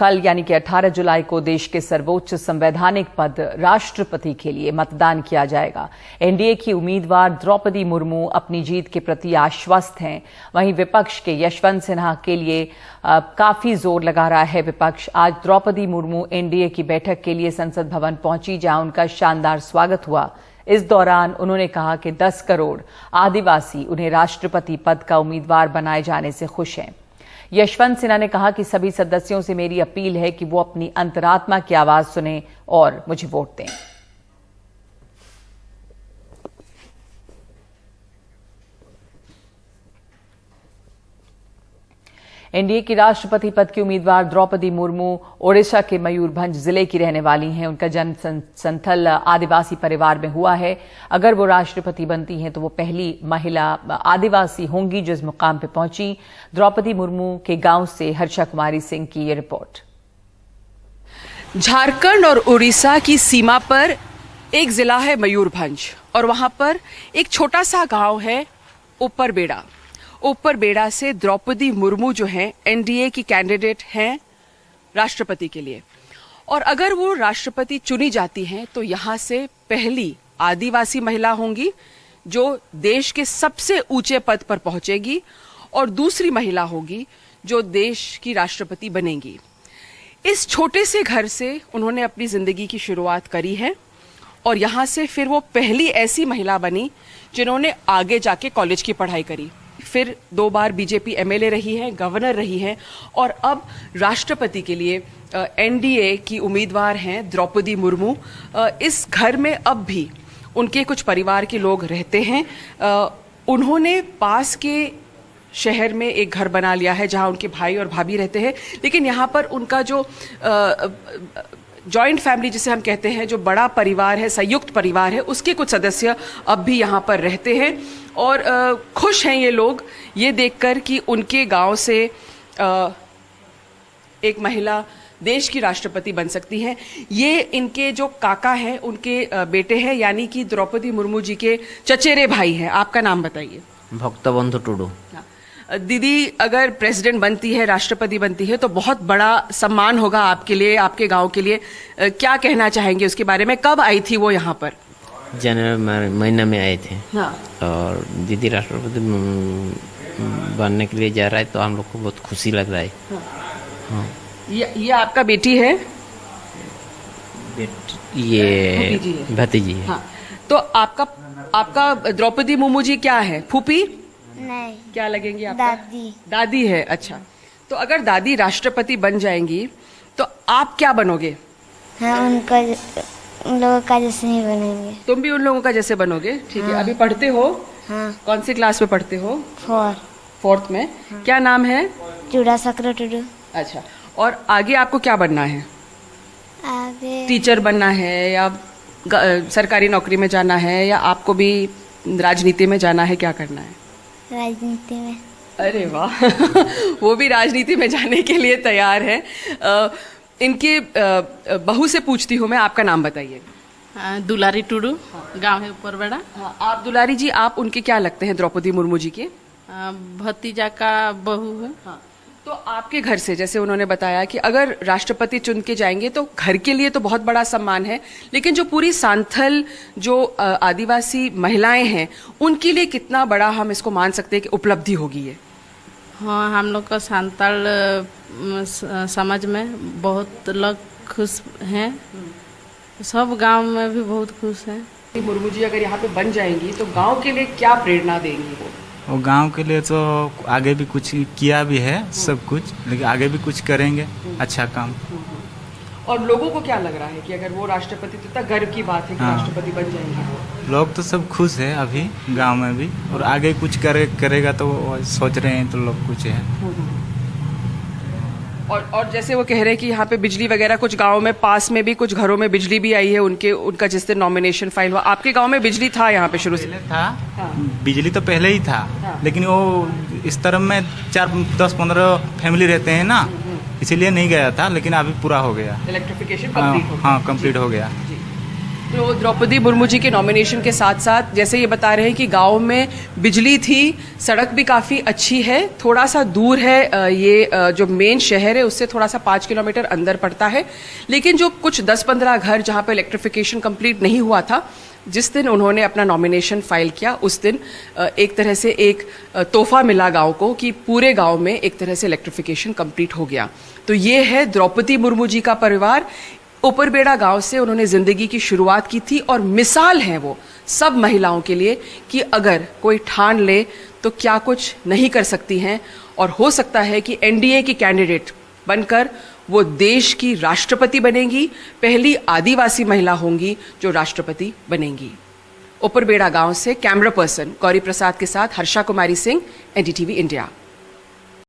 कल यानी कि 18 जुलाई को देश के सर्वोच्च संवैधानिक पद राष्ट्रपति के लिए मतदान किया जाएगा। एनडीए की उम्मीदवार द्रौपदी मुर्मू अपनी जीत के प्रति आश्वस्त हैं। वहीं विपक्ष के यशवंत सिन्हा के लिए काफी जोर लगा रहा है विपक्ष। आज द्रौपदी मुर्मू एनडीए की बैठक के लिए संसद भवन पहुंची, जहां उनका शानदार स्वागत हुआ। इस दौरान उन्होंने कहा कि 10 करोड़ आदिवासी उन्हें राष्ट्रपति पद का उम्मीदवार बनाए जाने से खुश हैं। यशवंत सिन्हा ने कहा कि सभी सदस्यों से मेरी अपील है कि वो अपनी अंतरात्मा की आवाज सुनें और मुझे वोट दें। एनडीए की राष्ट्रपति पद की उम्मीदवार द्रौपदी मुर्मू ओडिशा के मयूरभंज जिले की रहने वाली हैं। उनका जन्म संथल आदिवासी परिवार में हुआ है। अगर वो राष्ट्रपति बनती हैं तो वो पहली महिला आदिवासी होंगी जो इस मुकाम पर पहुंची। द्रौपदी मुर्मू के गांव से हर्षा कुमारी सिंह की ये रिपोर्ट। झारखंड और उड़ीसा की सीमा पर एक जिला है मयूरभंज और वहां पर एक छोटा सा गांव है ऊपरबेड़ा। ऊपरबेड़ा से द्रौपदी मुर्मू जो हैं एनडीए की कैंडिडेट हैं राष्ट्रपति के लिए, और अगर वो राष्ट्रपति चुनी जाती हैं तो यहाँ से पहली आदिवासी महिला होंगी जो देश के सबसे ऊंचे पद पर पहुंचेगी और दूसरी महिला होगी जो देश की राष्ट्रपति बनेगी। इस छोटे से घर से उन्होंने अपनी जिंदगी की शुरुआत करी है और यहाँ से फिर वो पहली ऐसी महिला बनी जिन्होंने आगे जाके कॉलेज की पढ़ाई करी। फिर 2 बार बीजेपी एमएलए रही है, गवर्नर रही है और अब राष्ट्रपति के लिए एनडीए की उम्मीदवार हैं द्रौपदी मुर्मू। इस घर में अब भी उनके कुछ परिवार के लोग रहते हैं। उन्होंने पास के शहर में एक घर बना लिया है जहां उनके भाई और भाभी रहते हैं, लेकिन यहाँ पर उनका जो जॉइंट फैमिली जिसे हम कहते हैं, जो बड़ा परिवार है, संयुक्त परिवार है, उसके कुछ सदस्य अब भी यहाँ पर रहते हैं और खुश हैं ये लोग ये देखकर कि उनके गांव से एक महिला देश की राष्ट्रपति बन सकती हैं। ये इनके जो काका हैं उनके बेटे हैं, यानी कि द्रौपदी मुर्मू जी के चचेरे भाई हैं। आपका नाम बताइए। भक्तबंधु टुडू। दीदी, अगर प्रेसिडेंट बनती है, राष्ट्रपति बनती है तो बहुत बड़ा सम्मान होगा आपके लिए, आपके गांव के लिए। क्या कहना चाहेंगे उसके बारे में? कब आई थी वो यहाँ पर? जनवरी महीना में आए थे। हाँ। और दीदी राष्ट्रपति बनने के लिए जा रहा है तो हम लोग को बहुत खुशी लग रहा है। हाँ। हाँ। ये आपका बेटी है? ये भतीजी है। हाँ। तो आपका द्रौपदी मुर्मू जी क्या है? फूफी? नहीं। क्या लगेंगी आपका? दादी। दादी है। अच्छा, तो अगर दादी राष्ट्रपति बन जाएंगी तो आप क्या बनोगे? हाँ, उन लोगों का जैसे ही बनेंगे। तुम भी उन लोगों का जैसे बनोगे? ठीक है। अभी पढ़ते हो? हाँ। कौन सी क्लास में पढ़ते हो? 4th में। क्या नाम है? चूड़ा सक्र टुडू। अच्छा, और आगे आपको क्या बनना है? आगे टीचर बनना है या सरकारी नौकरी में जाना है या आपको भी राजनीति में जाना है? क्या करना है? राजनीति में। अरे वाह वो भी राजनीति में जाने के लिए तैयार है। इनके बहू से पूछती हूँ मैं, आपका नाम बताइए। दुलारी टुडू। गांव है ऊपरबेड़ा। हाँ, आप दुलारी जी, आप उनके क्या लगते हैं द्रौपदी मुर्मू जी के? भतीजा का बहू है। हाँ, तो आपके घर से जैसे उन्होंने बताया कि अगर राष्ट्रपति चुन के जाएंगे तो घर के लिए तो बहुत बड़ा सम्मान है, लेकिन जो पूरी सांथल जो आदिवासी महिलाएं हैं उनके लिए कितना बड़ा हम इसको मान सकते हैं कि उपलब्धि होगी ये? हाँ, हम लोग का सांताल समाज में बहुत लोग खुश हैं। सब गांव में भी बहुत खुश हैं। मुर्मू जी अगर यहाँ पे बन जाएंगी तो गांव के लिए क्या प्रेरणा देंगी वो? और गांव के लिए तो आगे भी कुछ किया भी है सब कुछ, लेकिन आगे भी कुछ करेंगे अच्छा काम। और लोगों को क्या लग रहा है कि अगर वो राष्ट्रपति, तो इतना गर्व की बात है कि राष्ट्रपति बन जाएंगे? लोग तो सब खुश है अभी गांव में भी, और आगे कुछ करेगा तो सोच रहे हैं तो लोग कुछ है। और जैसे वो कह रहे हैं कि यहाँ पे बिजली वगैरह कुछ गांव में पास में भी कुछ घरों में बिजली भी आई है उनका जिस दिन नॉमिनेशन फाइल हुआ। आपके गांव में बिजली था यहाँ पे शुरू से? था। हाँ। बिजली तो पहले ही था। हाँ। लेकिन वो इस तरफ में 4-10-15 फैमिली रहते हैं ना, इसीलिए नहीं गया था, लेकिन अभी पूरा हो गया। इलेक्ट्रिफिकेशन कंप्लीट हो गया। हाँ, कंप्लीट हो गया। तो द्रौपदी मुर्मू जी के नॉमिनेशन के साथ साथ जैसे ये बता रहे हैं कि गांव में बिजली थी, सड़क भी काफ़ी अच्छी है, थोड़ा सा दूर है ये जो मेन शहर है उससे थोड़ा सा 5 किलोमीटर अंदर पड़ता है, लेकिन जो कुछ 10-15 घर जहां पर इलेक्ट्रिफिकेशन कंप्लीट नहीं हुआ था, जिस दिन उन्होंने अपना नॉमिनेशन फाइल किया उस दिन एक तरह से एक तोहफा मिला गांव को कि पूरे गांव में एक तरह से इलेक्ट्रिफिकेशन कंप्लीट हो गया। तो ये है द्रौपदी मुर्मू जी का परिवार। ऊपरबेड़ा गांव से उन्होंने जिंदगी की शुरुआत की थी और मिसाल है वो सब महिलाओं के लिए कि अगर कोई ठान ले तो क्या कुछ नहीं कर सकती हैं, और हो सकता है कि एनडीए की कैंडिडेट बनकर वो देश की राष्ट्रपति बनेंगी, पहली आदिवासी महिला होंगी जो राष्ट्रपति बनेंगी। ऊपरबेड़ा गांव से कैमरा पर्सन गौरी प्रसाद के साथ हर्षा कुमारी सिंह, एनडीटीवी इंडिया।